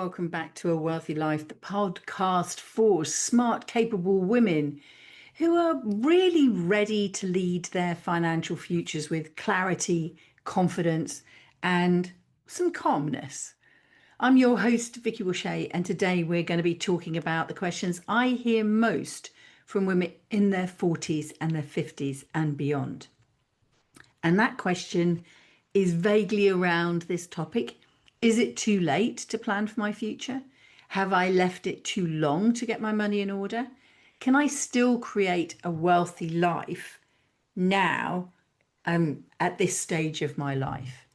welcome back to A Wealthy Life, the podcast for smart, capable women who are really ready to lead their financial futures with clarity, confidence, and some calmness. I'm your host, Vicky Washay, and today we're going to be talking about the questions I hear most from women in their 40s and their 50s and beyond. And that question is vaguely around this topic. Is it too late to plan for my future? Have I left it too long to get my money in order? Can I still create a wealthy life now, at this stage of my life?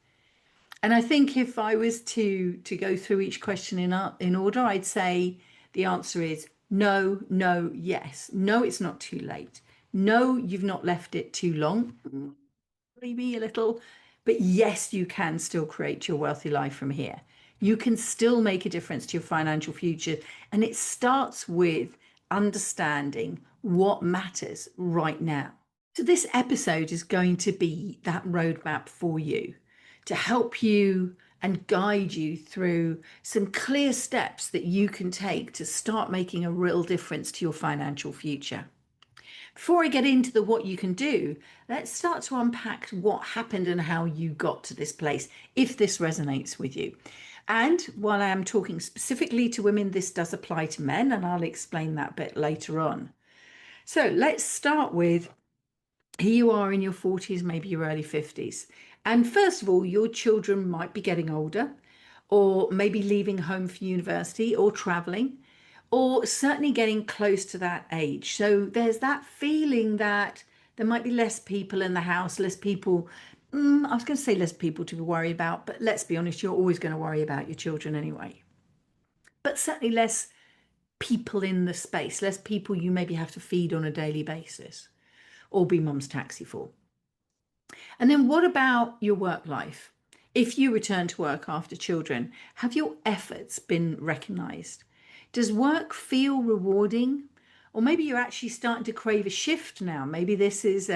And I think if I was to go through each question in order, I'd say the answer is no, no, yes. No, it's not too late. No, you've not left it too long. Maybe a little, but yes, you can still create your wealthy life from here. You can still make a difference to your financial future. And it starts with understanding what matters right now. So this episode is going to be that roadmap for you to help you and guide you through some clear steps that you can take to start making a real difference to your financial future. Before I get into the what you can do, let's start to unpack what happened and how you got to this place, if this resonates with you. And while I am talking specifically to women, this does apply to men, and I'll explain that bit later on. So let's start with here you are in your 40s, maybe your early 50s. And first of all, your children might be getting older, or maybe leaving home for university or traveling, or certainly getting close to that age. So there's that feeling that there might be less people in the house, less people. I was going to say less people to worry about, but let's be honest, you're always going to worry about your children anyway. But certainly less people in the space, less people you maybe have to feed on a daily basis or be mum's taxi for. And then what about your work life? If you return to work after children, have your efforts been recognised? Does work feel rewarding? Or maybe you're actually starting to crave a shift now. Maybe this is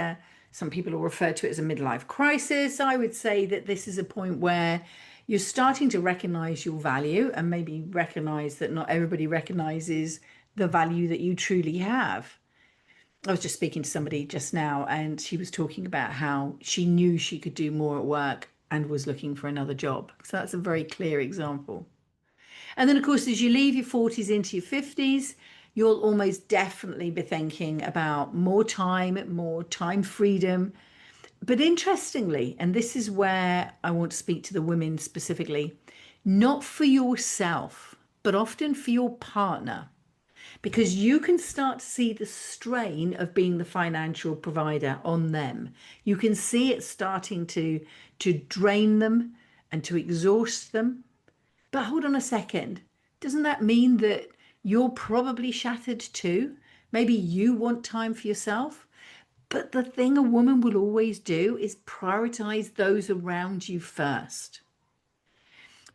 some people will refer to it as a midlife crisis. I would say that this is a point where you're starting to recognise your value and maybe recognise that not everybody recognises the value that you truly have. I was just speaking to somebody just now, and she was talking about how she knew she could do more at work and was looking for another job. So that's a very clear example. And then, of course, as you leave your 40s into your 50s, you'll almost definitely be thinking about more time freedom. But interestingly, and this is where I want to speak to the women specifically, not for yourself, but often for your partner, because you can start to see the strain of being the financial provider on them. You can see it starting to drain them and to exhaust them. But hold on a second. Doesn't that mean that you're probably shattered too? Maybe you want time for yourself. But the thing a woman will always do is prioritize those around you first.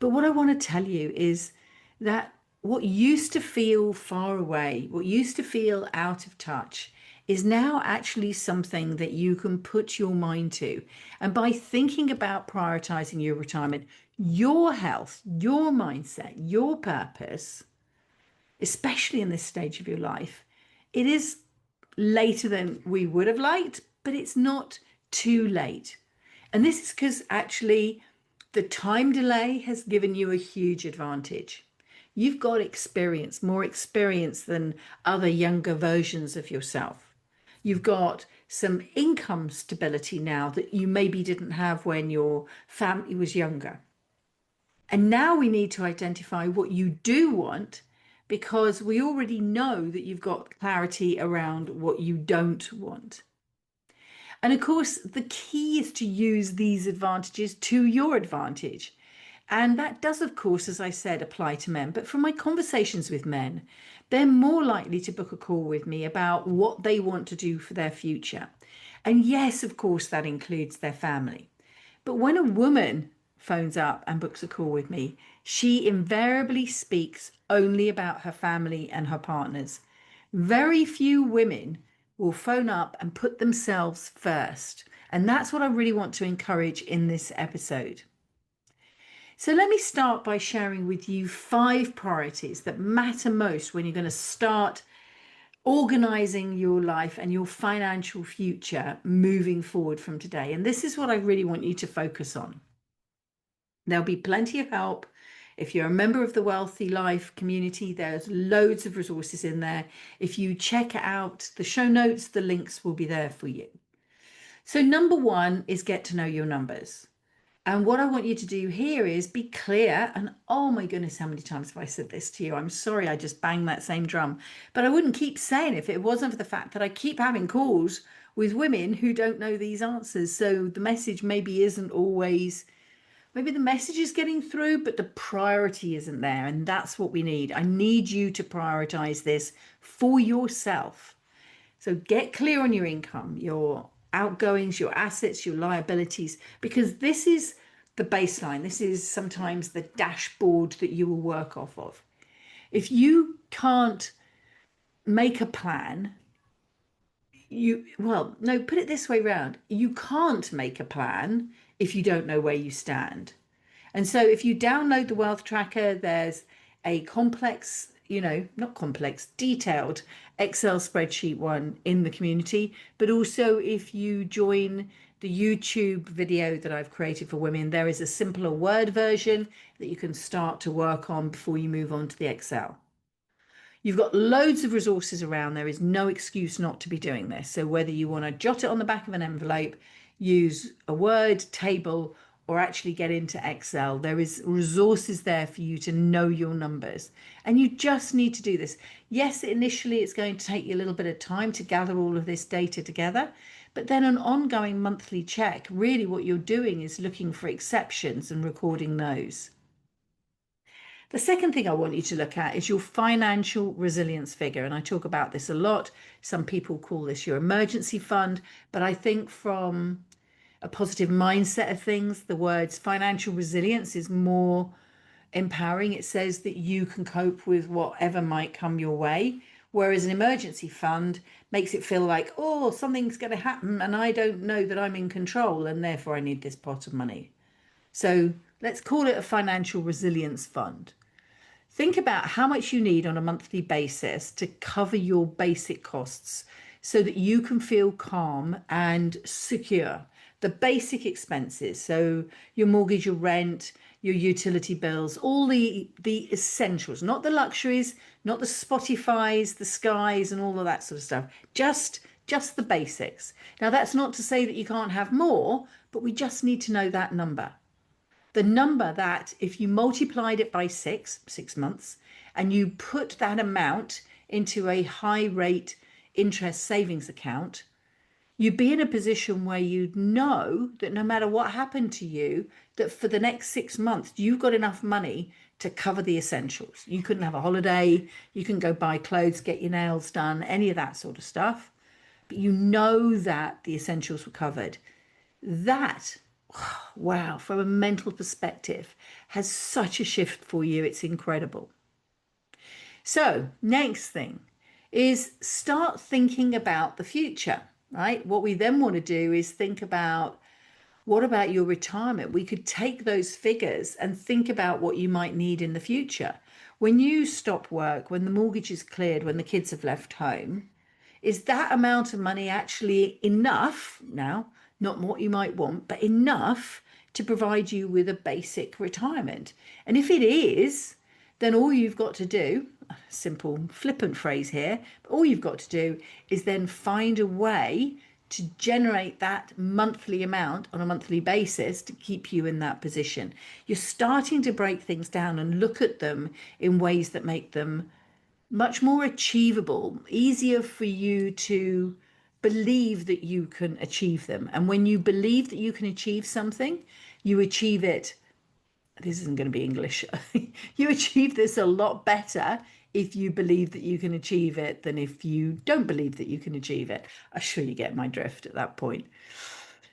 But what I want to tell you is that what used to feel far away, what used to feel out of touch, is now actually something that you can put your mind to. And by thinking about prioritizing your retirement, your health, your mindset, your purpose, especially in this stage of your life, it is later than we would have liked, but it's not too late. And this is because actually the time delay has given you a huge advantage. You've got experience, more experience than other younger versions of yourself. You've got some income stability now that you maybe didn't have when your family was younger. And now we need to identify what you do want, because we already know that you've got clarity around what you don't want. And of course, the key is to use these advantages to your advantage. And that does, of course, as I said, apply to men. But from my conversations with men, they're more likely to book a call with me about what they want to do for their future. And yes, of course, that includes their family. But when a woman phones up and books a call with me, she invariably speaks only about her family and her partners. Very few women will phone up and put themselves first. And that's what I really want to encourage in this episode. So let me start by sharing with you 5 priorities that matter most when you're going to start organizing your life and your financial future moving forward from today. And this is what I really want you to focus on. There'll be plenty of help. If you're a member of the Wealthy Life community, there's loads of resources in there. If you check out the show notes, the links will be there for you. So, number one is get to know your numbers. And what I want you to do here is be clear. And oh my goodness, how many times have I said this to you? I'm sorry, I just banged that same drum. But I wouldn't keep saying it if it wasn't for the fact that I keep having calls with women who don't know these answers. So the message maybe isn't always, maybe the message is getting through, but the priority isn't there. And that's what we need. I need you to prioritize this for yourself. So get clear on your income, your outgoings, your assets, your liabilities, because this is the baseline. This is sometimes the dashboard that you will work off of. If you can't make a plan, well, no, put it this way round. You can't make a plan if you don't know where you stand. And so if you download the wealth tracker, there's a complex, not complex, detailed Excel spreadsheet one in the community. But also if you join the YouTube video that I've created for women, there is a simpler Word version that you can start to work on before you move on to the Excel. You've got loads of resources around. There is no excuse not to be doing this. So whether you want to jot it on the back of an envelope, use a Word table, or actually get into Excel, there is resources there for you to know your numbers. And you just need to do this. Yes, initially it's going to take you a little bit of time to gather all of this data together, but then an ongoing monthly check, really what you're doing is looking for exceptions and recording those. The second thing I want you to look at is your financial resilience figure. And I talk about this a lot. Some people call this your emergency fund, but I think from a positive mindset of things, the words financial resilience is more empowering. It says that you can cope with whatever might come your way. Whereas an emergency fund makes it feel like, oh, something's going to happen and I don't know that I'm in control and therefore I need this pot of money. So let's call it a financial resilience fund. Think about how much you need on a monthly basis to cover your basic costs so that you can feel calm and secure. The basic expenses, so your mortgage, your rent, your utility bills, all the essentials, not the luxuries, not the Spotifys, the skies and all of that sort of stuff. Just the basics. Now that's not to say that you can't have more, but we just need to know that number. The number that if you multiplied it by 6 months, and you put that amount into a high rate interest savings account, you'd be in a position where you'd know that no matter what happened to you, that for the next 6 months, you've got enough money to cover the essentials. You couldn't have a holiday, you can go buy clothes, get your nails done, any of that sort of stuff. But you know that the essentials were covered. That, wow, from a mental perspective, has such a shift for you. It's incredible. So, next thing is start thinking about the future, right? What we then want to do is think about what about your retirement? We could take those figures and think about what you might need in the future. When you stop work, when the mortgage is cleared, when the kids have left home, is that amount of money actually enough now, not what you might want, but enough to provide you with a basic retirement? And if it is, then all you've got to do, a simple flippant phrase here, but all you've got to do is then find a way to generate that monthly amount on a monthly basis to keep you in that position. You're starting to break things down and look at them in ways that make them much more achievable, easier for you to believe that you can achieve them. And when you believe that you can achieve something, you achieve it. This isn't going to be English. You achieve this a lot better if you believe that you can achieve it than if you don't believe that you can achieve it. I'm sure you get my drift at that point.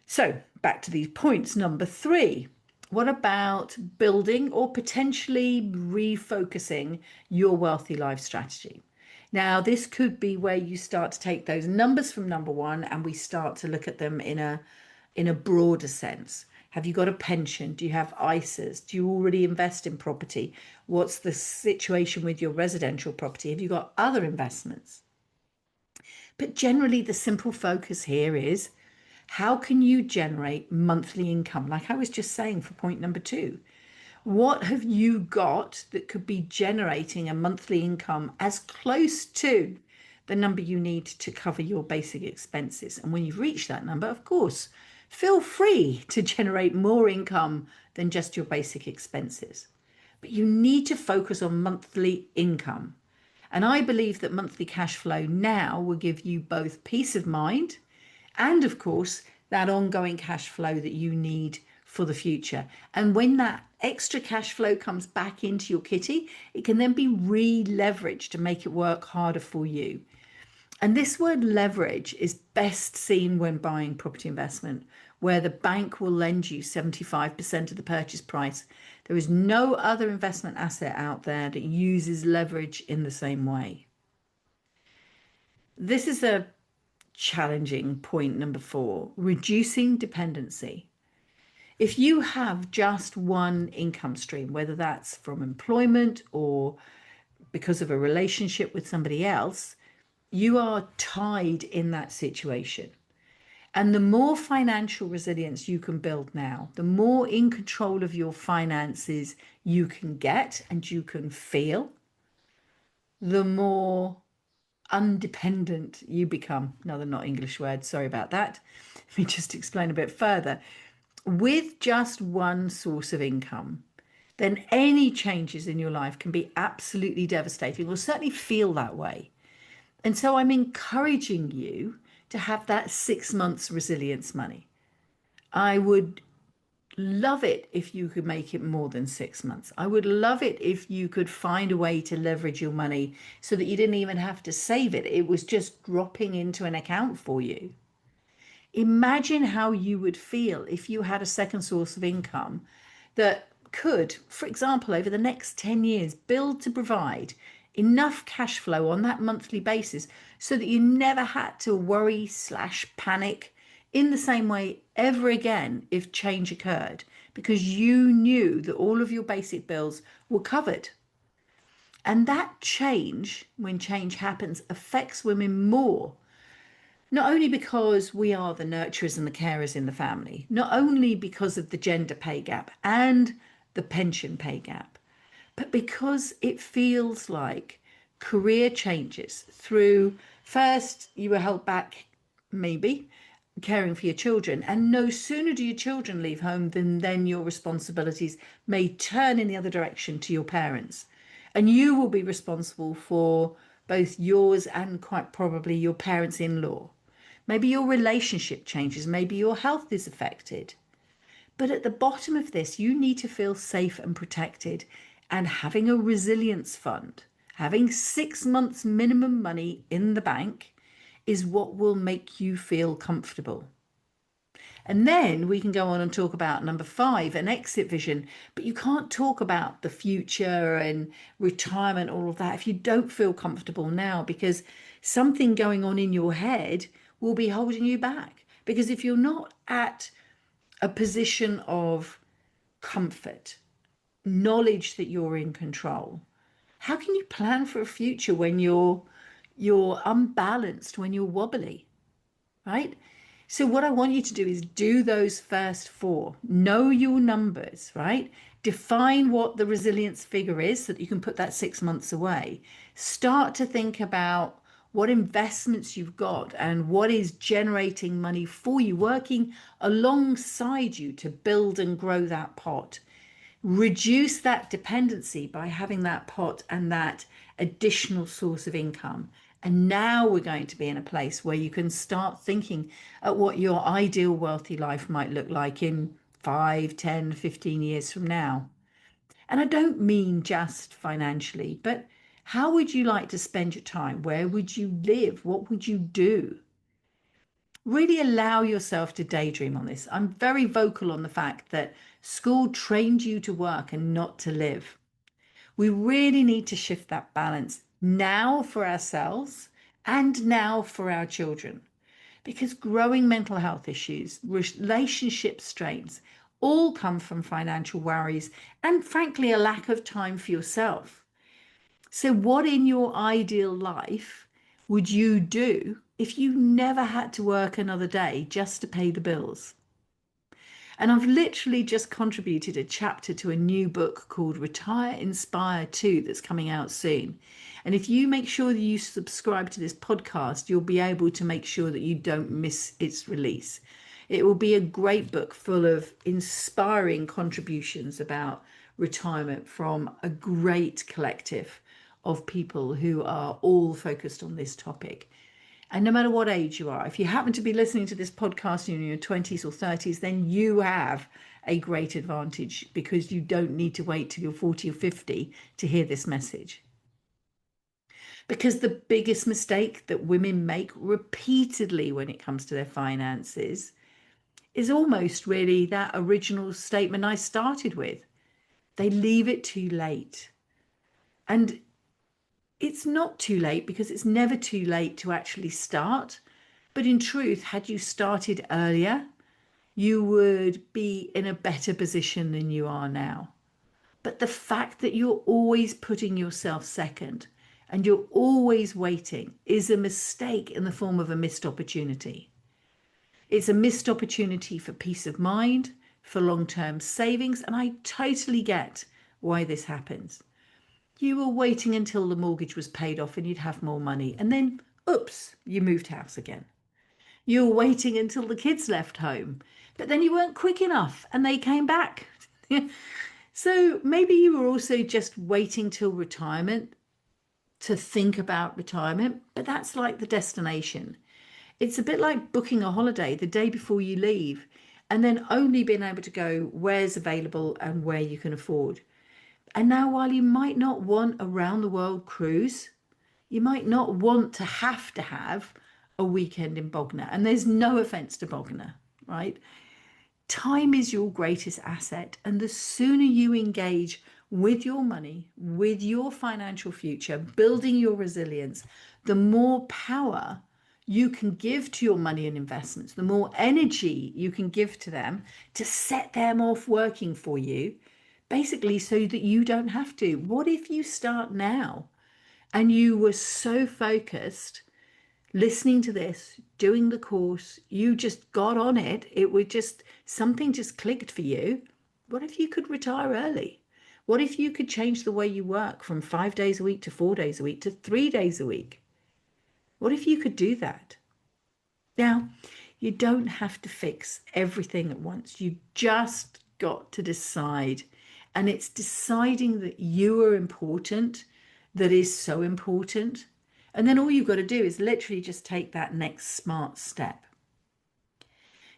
So back to these points. Number 3. What about building or potentially refocusing your wealthy life strategy? Now, this could be where you start to take those numbers from number 1 and we start to look at them in a broader sense. Have you got a pension? Do you have ISAs? Do you already invest in property? What's the situation with your residential property? Have you got other investments? But generally, the simple focus here is how can you generate monthly income? Like I was just saying for point number two, what have you got that could be generating a monthly income as close to the number you need to cover your basic expenses? And when you've reached that number, of course, feel free to generate more income than just your basic expenses. But you need to focus on monthly income. And I believe that monthly cash flow now will give you both peace of mind and, of course, that ongoing cash flow that you need for the future. And when that extra cash flow comes back into your kitty, it can then be re-leveraged to make it work harder for you. And this word leverage is best seen when buying property investment, where the bank will lend you 75% of the purchase price. There is no other investment asset out there that uses leverage in the same way. This is a challenging point number 4, reducing dependency. If you have just one income stream, whether that's from employment or because of a relationship with somebody else, you are tied in that situation. And the more financial resilience you can build now, the more in control of your finances you can get and you can feel, the more undependent you become. Another not English word, sorry about that. Let me just explain a bit further. With just one source of income, then any changes in your life can be absolutely devastating, or certainly feel that way. And so I'm encouraging you to have that 6 months resilience money. I would love it if you could make it more than 6 months. I would love it if you could find a way to leverage your money so that you didn't even have to save it. It was just dropping into an account for you. Imagine how you would feel if you had a second source of income that could, for example, over the next 10 years, build to provide enough cash flow on that monthly basis so that you never had to worry slash panic in the same way ever again if change occurred, because you knew that all of your basic bills were covered. And that change, when change happens, affects women more, not only because we are the nurturers and the carers in the family, not only because of the gender pay gap and the pension pay gap, but because it feels like career changes through first you were held back, maybe caring for your children, and no sooner do your children leave home than then your responsibilities may turn in the other direction to your parents, and you will be responsible for both yours and quite probably your parents-in-law. Maybe your relationship changes, maybe your health is affected. But at the bottom of this, you need to feel safe and protected. And having a resilience fund, having 6 months minimum money in the bank is what will make you feel comfortable. And then we can go on and talk about number 5, an exit vision. But you can't talk about the future and retirement, all of that, if you don't feel comfortable now, because something going on in your head will be holding you back. Because if you're not at a position of comfort, knowledge that you're in control, how can you plan for a future when you're unbalanced, when you're wobbly, right? So what I want you to do is do those first 4. Know your numbers, right? Define what the resilience figure is so that you can put that 6 months away. Start to think about what investments you've got and what is generating money for you, working alongside you to build and grow that pot. Reduce that dependency by having that pot and that additional source of income. And now we're going to be in a place where you can start thinking at what your ideal wealthy life might look like in 5, 10, 15 years from now. And I don't mean just financially, but how would you like to spend your time? Where would you live? What would you do? Really allow yourself to daydream on this. I'm very vocal on the fact that school trained you to work and not to live. We really need to shift that balance now for ourselves and now for our children, because growing mental health issues, relationship strains, all come from financial worries and, frankly, a lack of time for yourself. So, what in your ideal life would you do if you never had to work another day just to pay the bills? And I've literally just contributed a chapter to a new book called Retire, Inspire 2 that's coming out soon. And if you make sure that you subscribe to this podcast, you'll be able to make sure that you don't miss its release. It will be a great book full of inspiring contributions about retirement from a great collective of people who are all focused on this topic. And no matter what age you are, if you happen to be listening to this podcast in your 20s or 30s, then you have a great advantage because you don't need to wait till you're 40 or 50 to hear this message. Because the biggest mistake that women make repeatedly when it comes to their finances is almost really that original statement I started with. They leave it too late. And it's not too late because it's never too late to actually start. But in truth, had you started earlier, you would be in a better position than you are now. But the fact that you're always putting yourself second and you're always waiting is a mistake in the form of a missed opportunity. It's a missed opportunity for peace of mind, for long-term savings, and I totally get why this happens. You were waiting until the mortgage was paid off and you'd have more money, and then, oops, you moved house again. You were waiting until the kids left home, but then you weren't quick enough and they came back. So maybe you were also just waiting till retirement to think about retirement, but that's like the destination. It's a bit like booking a holiday the day before you leave and then only being able to go where's available and where you can afford. And now, while you might not want a round the world cruise, you might not want to have a weekend in Bognor. And there's no offense to Bognor, right? Time is your greatest asset. And the sooner you engage with your money, with your financial future, building your resilience, the more power you can give to your money and investments, the more energy you can give to them to set them off working for you, basically so that you don't have to. What if you start now and you were so focused listening to this, doing the course, you just got on it, it would just, something just clicked for you. What if you could retire early? What if you could change the way you work from 5 days a week to 4 days a week to 3 days a week? What if you could do that? Now, you don't have to fix everything at once. You just got to decide. And it's deciding that you are important that is so important. And then all you've got to do is literally just take that next smart step.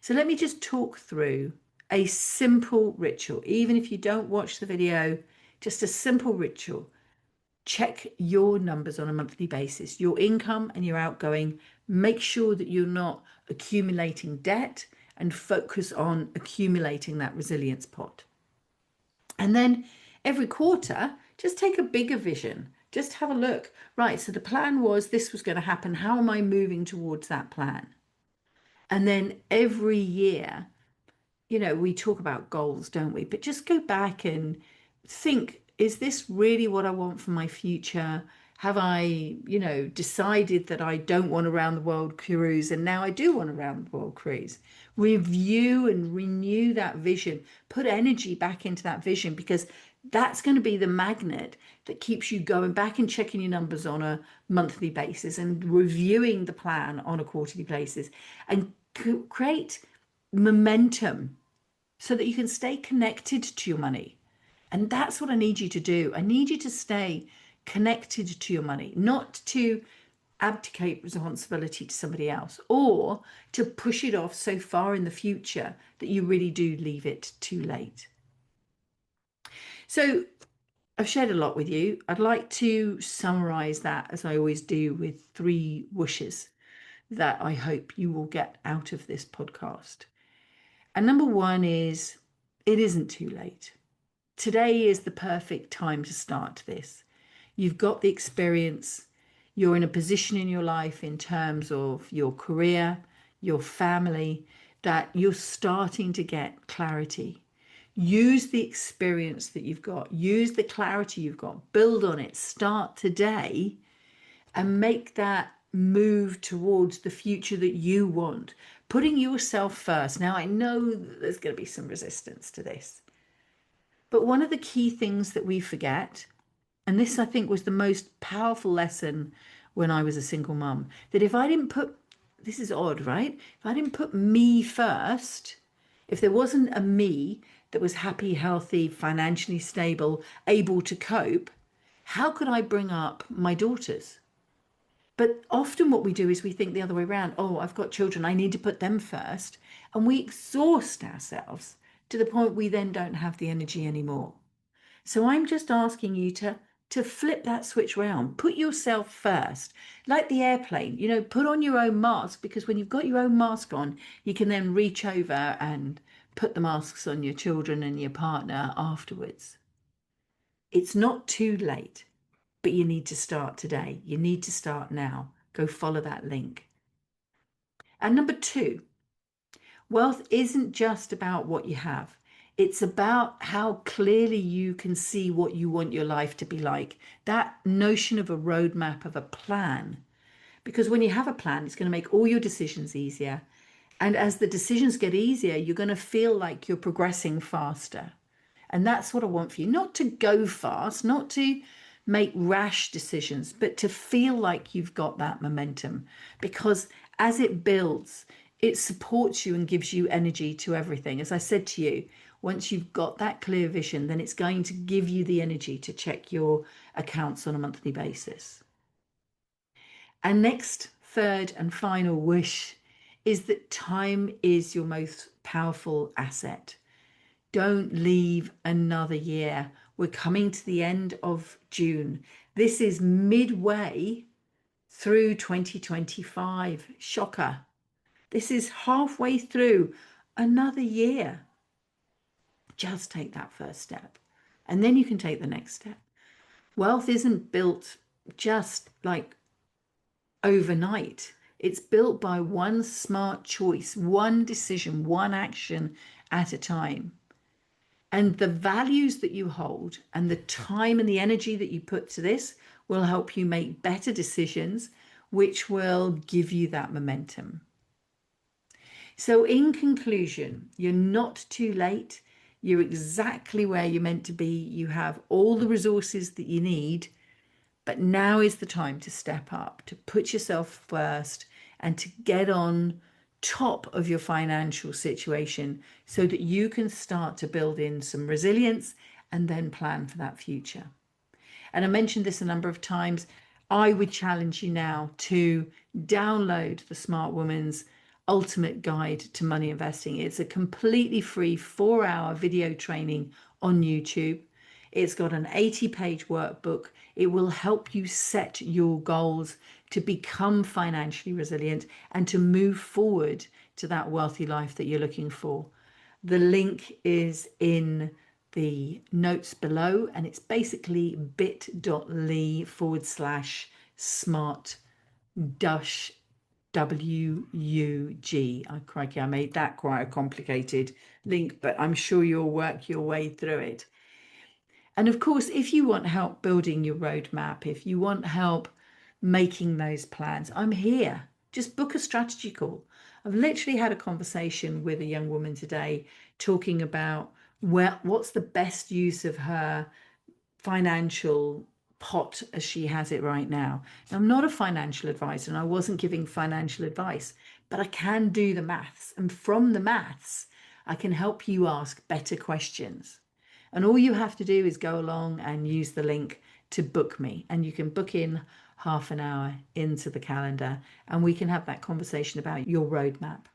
So let me just talk through a simple ritual. Even if you don't watch the video, just a simple ritual. Check your numbers on a monthly basis, your income and your outgoing. Make sure that you're not accumulating debt and focus on accumulating that resilience pot. And then every quarter, just take a bigger vision. Just have a look. Right, so the plan was this was going to happen. How am I moving towards that plan? And then every year, we talk about goals, don't we? But just go back and think, is this really what I want for my future? Have I, decided that I don't want a round the world cruise and now I do want a round the world cruise? Review and renew that vision. Put energy back into that vision because that's going to be the magnet that keeps you going back and checking your numbers on a monthly basis and reviewing the plan on a quarterly basis and create momentum so that you can stay connected to your money. And that's what I need you to do. I need you to stay connected to your money, not to abdicate responsibility to somebody else or to push it off so far in the future that you really do leave it too late. So I've shared a lot with you. I'd like to summarize that, as I always do, with 3 wishes that I hope you will get out of this podcast. And number 1 is, it isn't too late. Today is the perfect time to start this. You've got the experience. You're in a position in your life in terms of your career, your family, that you're starting to get clarity. Use the experience that you've got, use the clarity you've got, build on it, start today and make that move towards the future that you want, putting yourself first. Now, I know that there's going to be some resistance to this, but one of the key things that we forget, and this I think was the most powerful lesson when I was a single mum, that if I didn't put, this is odd, right? If I didn't put me first, if there wasn't a me that was happy, healthy, financially stable, able to cope, how could I bring up my daughters? But often what we do is we think the other way around. Oh, I've got children, I need to put them first. And we exhaust ourselves to the point we then don't have the energy anymore. So I'm just asking you to flip that switch round. Put yourself first. Like the airplane, put on your own mask, because when you've got your own mask on, you can then reach over and put the masks on your children and your partner afterwards. It's not too late. But you need to start today. You need to start now. Go follow that link. And number 2, wealth isn't just about what you have. It's about how clearly you can see what you want your life to be like. That notion of a roadmap, of a plan. Because when you have a plan, it's going to make all your decisions easier. And as the decisions get easier, you're going to feel like you're progressing faster. And that's what I want for you. Not to go fast, not to make rash decisions, but to feel like you've got that momentum. Because as it builds, it supports you and gives you energy to everything. As I said to you, once you've got that clear vision, then it's going to give you the energy to check your accounts on a monthly basis. And next, third and final wish is that time is your most powerful asset. Don't leave another year. We're coming to the end of June. This is midway through 2025. Shocker. This is halfway through another year. Just take that first step, and then you can take the next step. Wealth isn't built just like overnight. It's built by one smart choice, one decision, one action at a time. And the values that you hold and the time and the energy that you put to this will help you make better decisions, which will give you that momentum. So in conclusion, you're not too late. You're exactly where you're meant to be. You have all the resources that you need, but now is the time to step up, to put yourself first and to get on top of your financial situation so that you can start to build in some resilience and then plan for that future. And I mentioned this a number of times. I would challenge you now to download the Smart Woman's Ultimate Guide to Money Investing. It's a completely free 4-hour video training on YouTube. It's got an 80-page workbook. It will help you set your goals to become financially resilient and to move forward to that wealthy life that you're looking for. The link is in the notes below, and it's basically bit.ly/smart dash WUG. Oh, crikey, I made that quite a complicated link, but I'm sure you'll work your way through it. And of course, if you want help building your roadmap, if you want help making those plans, I'm here. Just book a strategy call. I've literally had a conversation with a young woman today talking about what's the best use of her financial pot as she has it right now. Now, I'm not a financial advisor and I wasn't giving financial advice, but I can do the maths. And from the maths, I can help you ask better questions. And all you have to do is go along and use the link to book me. And you can book in half an hour into the calendar and we can have that conversation about your roadmap.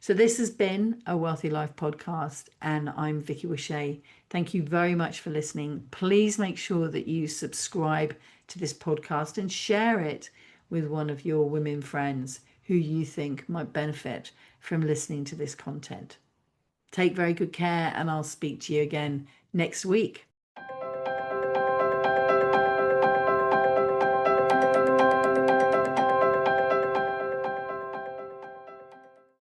So this has been a Wealthy Life podcast, and I'm Vicky Wishay. Thank you very much for listening. Please make sure that you subscribe to this podcast and share it with one of your women friends who you think might benefit from listening to this content. Take very good care, and I'll speak to you again next week.